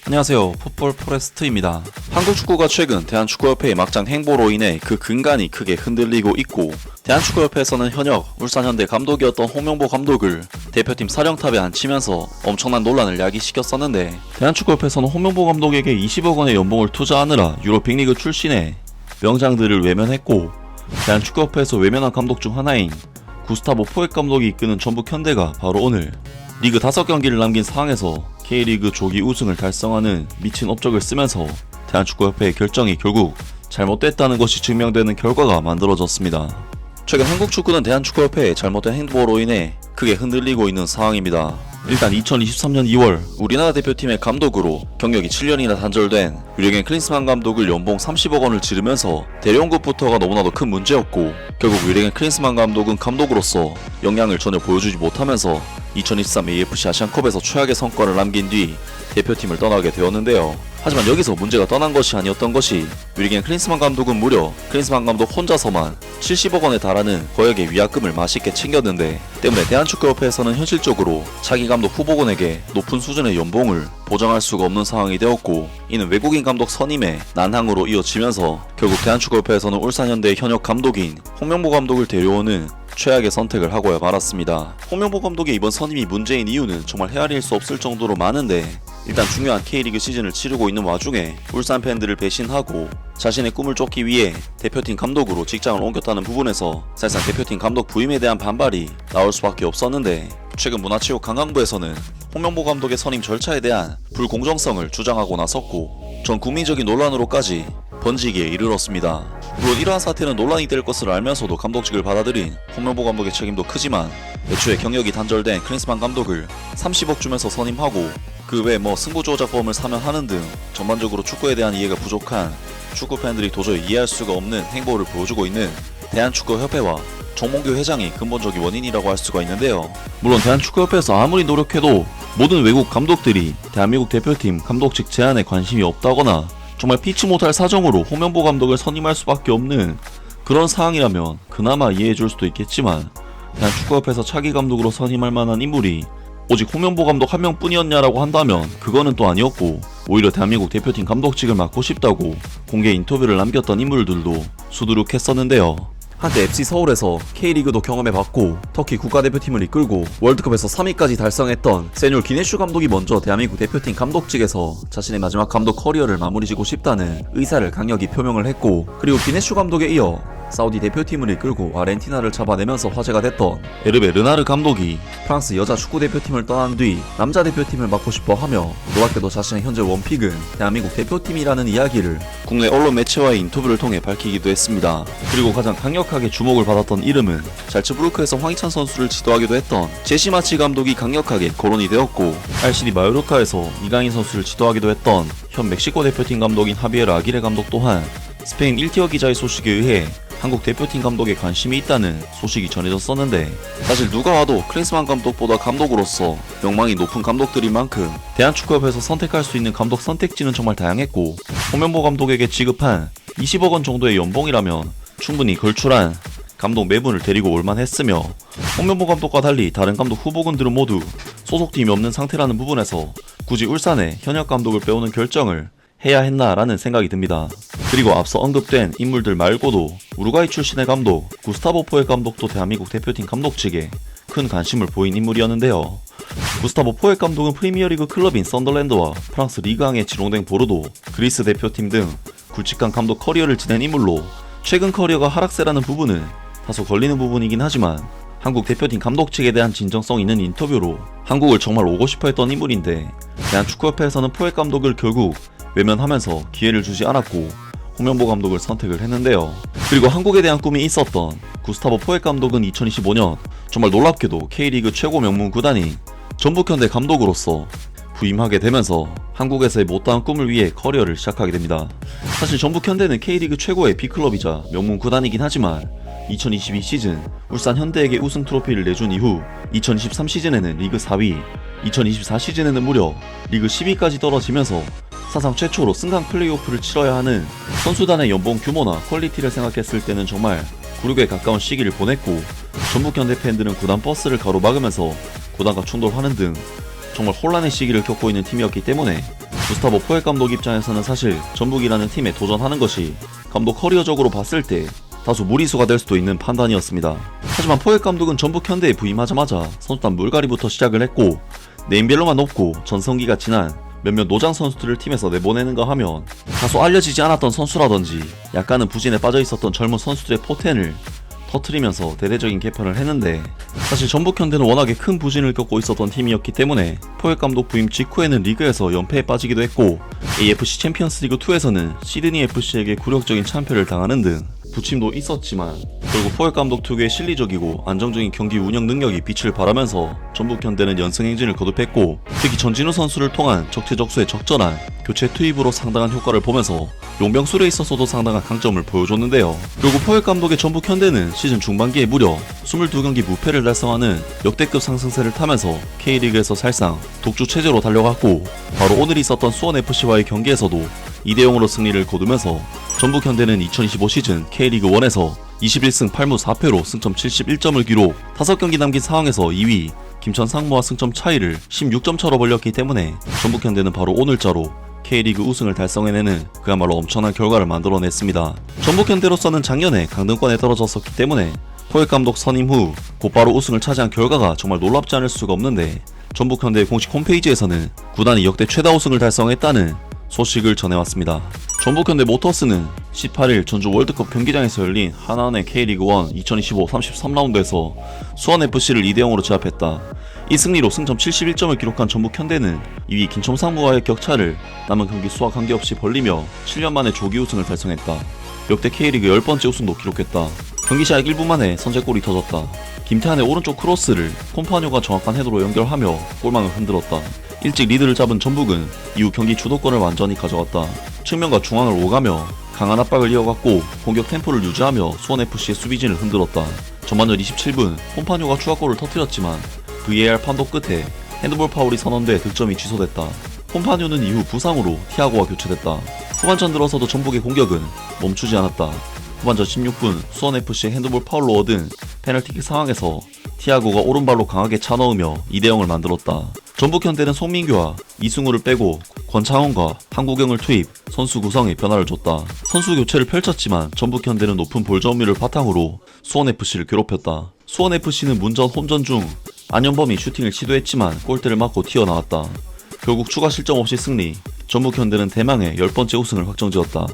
안녕하세요. 풋볼 포레스트입니다. 한국 축구가 최근 대한축구협회의 막장 행보로 인해 그 근간이 크게 흔들리고 있고, 대한축구협회에서는 현역 울산현대 감독이었던 홍명보 감독을 대표팀 사령탑에 앉히면서 엄청난 논란을 야기시켰었는데, 대한축구협회에서는 홍명보 감독에게 20억 원의 연봉을 투자하느라 유럽 빅리그 출신의 명장들을 외면했고, 대한축구협회에서 외면한 감독 중 하나인 구스타보 포엑 감독이 이끄는 전북현대가 바로 오늘 리그 5경기를 남긴 상황에서 K리그 조기 우승을 달성하는 미친 업적을 쓰면서 대한축구협회의 결정이 결국 잘못됐다는 것이 증명되는 결과가 만들어졌습니다. 최근 한국 축구는 대한축구협회의 잘못된 행보로 인해 크게 흔들리고 있는 상황입니다. 일단 2023년 2월 우리나라 대표팀의 감독으로 경력이 7년이나 단절된 류르겐 클린스만 감독을 연봉 30억 원을 지르면서 대령급부터가 너무나도 큰 문제였고, 결국 류르겐 클린스만 감독은 감독으로서 역량을 전혀 보여주지 못하면서 2023 AFC 아시안컵에서 최악의 성과를 남긴 뒤 대표팀을 떠나게 되었는데요. 하지만 여기서 문제가 떠난 것이 아니었던 것이, 류르겐 클린스만 감독은 무려 클린스만 감독 혼자서만 70억 원에 달하는 거액의 위약금을 맛있게 챙겼는데, 때문에 대한축구협회에서는 현실적으로 차기 감독 후보군에게 높은 수준의 연봉을 보장할 수가 없는 상황이 되었고, 이는 외국인 감독 선임의 난항으로 이어지면서 결국 대한축구협회에서는 울산현대의 현역 감독인 홍명보 감독을 데려오는 최악의 선택을 하고야 말았습니다. 홍명보 감독의 이번 선임이 문제인 이유는 정말 헤아릴 수 없을 정도로 많은데, 일단 중요한 K리그 시즌을 치르고 있는 와중에 울산 팬들을 배신하고 자신의 꿈을 쫓기 위해 대표팀 감독으로 직장을 옮겼다는 부분에서 사실상 대표팀 감독 부임에 대한 반발이 나올 수밖에 없었는데, 최근 문화체육관광부에서는 홍명보 감독의 선임 절차에 대한 불공정성을 주장하고 나섰고, 전 국민적인 논란으로까지 번지기에 이르렀습니다. 물론 이러한 사태는 논란이 될 것을 알면서도 감독직을 받아들인 홍명보 감독의 책임도 크지만, 애초에 경력이 단절된 클린스만 감독을 30억 주면서 선임하고 그 외 승부조작범을 사면하는 등 전반적으로 축구에 대한 이해가 부족한 축구 팬들이 도저히 이해할 수가 없는 행보를 보여주고 있는 대한축구협회와 정몽규 회장이 근본적인 원인이라고 할 수가 있는데요. 물론 대한축구협회에서 아무리 노력해도 모든 외국 감독들이 대한민국 대표팀 감독직 제안에 관심이 없다거나 정말 피치 못할 사정으로 홍명보 감독을 선임할 수밖에 없는 그런 상황이라면 그나마 이해해줄 수도 있겠지만, 대한축구협회에서 차기 감독으로 선임할 만한 인물이 오직 홍명보 감독 한 명뿐이었냐라고 한다면 그거는 또 아니었고, 오히려 대한민국 대표팀 감독직을 맡고 싶다고 공개 인터뷰를 남겼던 인물들도 수두룩했었는데요. 한때 FC 서울에서 K리그도 경험해봤고 터키 국가대표팀을 이끌고 월드컵에서 3위까지 달성했던 세뉴 기네슈 감독이 먼저 대한민국 대표팀 감독직에서 자신의 마지막 감독 커리어를 마무리 짓고 싶다는 의사를 강력히 표명을 했고, 그리고 기네슈 감독에 이어 사우디 대표팀을 이끌고 아르헨티나를 잡아내면서 화제가 됐던 에르베 르나르 감독이 프랑스 여자 축구대표팀을 떠난 뒤 남자 대표팀을 맡고 싶어 하며, 놀랍게도 자신의 현재 원픽은 대한민국 대표팀이라는 이야기를 국내 언론 매체와의 인터뷰를 통해 밝히기도 했습니다. 그리고 가장 강력하게 주목을 받았던 이름은 잘츠부르크에서 황희찬 선수를 지도하기도 했던 제시마치 감독이 강력하게 거론이 되었고, RCD 마요르카에서 이강인 선수를 지도하기도 했던 현 멕시코 대표팀 감독인 하비에르 아기레 감독 또한 스페인 1티어 기자의 소식에 의해 한국 대표팀 감독에 관심이 있다는 소식이 전해졌었는데, 사실 누가 와도 클린스만 감독보다 감독으로서 명망이 높은 감독들인 만큼 대한축구협회에서 선택할 수 있는 감독 선택지는 정말 다양했고, 홍명보 감독에게 지급한 20억 원 정도의 연봉이라면 충분히 걸출한 감독 매분을 데리고 올만 했으며, 홍명보 감독과 달리 다른 감독 후보군들은 모두 소속팀이 없는 상태라는 부분에서 굳이 울산에 현역 감독을 빼오는 결정을 해야 했나라는 생각이 듭니다. 그리고 앞서 언급된 인물들 말고도 우루과이 출신의 감독 구스타보 포엑 감독도 대한민국 대표팀 감독직에 큰 관심을 보인 인물이었는데요. 구스타보 포엑 감독은 프리미어리그 클럽인 썬더랜드와 프랑스 리그앙에 지롱된 보르도, 그리스 대표팀 등 굵직한 감독 커리어를 지낸 인물로 최근 커리어가 하락세라는 부분은 다소 걸리는 부분이긴 하지만, 한국 대표팀 감독직에 대한 진정성 있는 인터뷰로 한국을 정말 오고 싶어 했던 인물인데, 대한축구협회에서는 포엑 감독을 결국 외면하면서 기회를 주지 않았고 홍명보 감독을 선택을 했는데요. 그리고 한국에 대한 꿈이 있었던 구스타보 포엑 감독은 2025년 정말 놀랍게도 K리그 최고 명문 구단인 전북현대 감독으로서 부임하게 되면서 한국에서의 못다한 꿈을 위해 커리어를 시작하게 됩니다. 사실 전북현대는 K리그 최고의 B클럽이자 명문 구단이긴 하지만 2022 시즌 울산 현대에게 우승 트로피를 내준 이후 2023 시즌에는 리그 4위, 2024 시즌에는 무려 리그 10위까지 떨어지면서 사상 최초로 승강 플레이오프를 치러야 하는 선수단의 연봉 규모나 퀄리티를 생각했을 때는 정말 굴욕에 가까운 시기를 보냈고, 전북현대 팬들은 구단 버스를 가로막으면서 구단과 충돌하는 등 정말 혼란의 시기를 겪고 있는 팀이었기 때문에 구스타보 포엘 감독 입장에서는 사실 전북이라는 팀에 도전하는 것이 감독 커리어적으로 봤을 때 다소 무리수가 될 수도 있는 판단이었습니다. 하지만 포엘 감독은 전북 현대에 부임하자마자 선수단 물갈이부터 시작을 했고 네임밸류만 높고 전성기가 지난 몇몇 노장 선수들을 팀에서 내보내는가 하면 다소 알려지지 않았던 선수라든지 약간은 부진에 빠져있었던 젊은 선수들의 포텐을 터트리면서 대대적인 개편을 했는데, 사실 전북현대는 워낙에 큰 부진을 겪고 있었던 팀이었기 때문에 포엘 감독 부임 직후에는 리그에서 연패에 빠지기도 했고 AFC 챔피언스 리그 2에서는 시드니 FC에게 굴욕적인 참패를 당하는 등 부침도 있었지만 결국 포엘 감독 특유의 실리적이고 안정적인 경기 운영 능력이 빛을 발하면서 전북현대는 연승 행진을 거듭했고, 특히 전진우 선수를 통한 적재적소에 적절한 교체 투입으로 상당한 효과를 보면서 용병술에 있어서도 상당한 강점을 보여줬는데요. 결국 포엘 감독의 전북현대는 시즌 중반기에 무려 22경기 무패를 달성하는 역대급 상승세를 타면서 K리그에서 살상 독주 체제로 달려갔고, 바로 오늘 있었던 수원FC와의 경기에서도 2대0으로 승리를 거두면서 전북현대는 2025 시즌 K리그 1에서 21승 8무 4패로 승점 71점을 기록, 5경기 남긴 상황에서 2위 김천 상무와 승점 차이를 16점 차로 벌렸기 때문에 전북현대는 바로 오늘자로 K리그 우승을 달성해내는 그야말로 엄청난 결과를 만들어냈습니다. 전북현대로서는 작년에 강등권에 떨어졌었기 때문에 포엘 감독 선임 후 곧바로 우승을 차지한 결과가 정말 놀랍지 않을 수가 없는데, 전북현대 공식 홈페이지에서는 구단이 역대 최다 우승을 달성했다는 소식을 전해왔습니다. 전북현대 모터스는 18일 전주 월드컵 경기장에서 열린 하나은행 K리그1 2025 33라운드에서 수원FC를 2대0으로 제압했다. 이 승리로 승점 71점을 기록한 전북현대는 2위 김첨상무와의 격차를 남은 경기 수와 관계없이 벌리며 7년 만에 조기 우승을 달성했다. 역대 K리그 10번째 우승도 기록했다. 경기 시작 1분 만에 선제골이 터졌다. 김태환의 오른쪽 크로스를 콤파뇨가 정확한 헤더로 연결하며 골망을 흔들었다. 일찍 리드를 잡은 전북은 이후 경기 주도권을 완전히 가져갔다. 측면과 중앙을 오가며 강한 압박을 이어갔고 공격 템포를 유지하며 수원FC의 수비진을 흔들었다. 전반전 27분 콤파뇨가 추가골을 터뜨렸지만 VAR 판독 끝에 핸드볼 파울이 선언돼 득점이 취소됐다. 콤파뇨는 이후 부상으로 티아고와 교체됐다. 후반전 들어서도 전북의 공격은 멈추지 않았다. 후반전 16분 수원FC의 핸드볼 파울로 얻은 페널티킥 상황에서 티아고가 오른발로 강하게 차넣으며 2대0을 만들었다. 전북현대는 송민규와 이승우를 빼고 권창훈과 한국영을 투입, 선수 구성에 변화를 줬다. 선수 교체를 펼쳤지만 전북현대는 높은 볼 점유율을 바탕으로 수원FC를 괴롭혔다. 수원FC는 문전 홈전 중 안현범이 슈팅을 시도했지만 골대를 맞고 튀어나왔다. 결국 추가 실점 없이 승리, 전북현대는 대망의 10번째 우승을 확정지었다.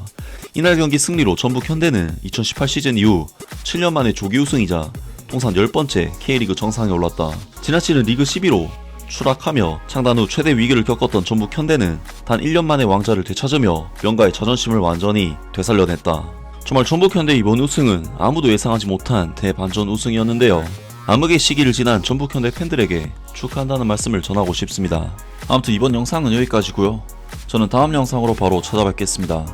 이날 경기 승리로 전북현대는 2018 시즌 이후 7년 만에 조기 우승이자 통산 10번째 K리그 정상에 올랐다. 지나치는 리그 11호 추락하며 창단 후 최대 위기를 겪었던 전북현대는 단 1년 만에 왕자를 되찾으며 명가의 자존심을 완전히 되살려냈다. 정말 전북현대 이번 우승은 아무도 예상하지 못한 대반전 우승이었는데요. 암흑의 시기를 지난 전북현대 팬들에게 축하한다는 말씀을 전하고 싶습니다. 아무튼 이번 영상은 여기까지고요. 저는 다음 영상으로 바로 찾아뵙겠습니다.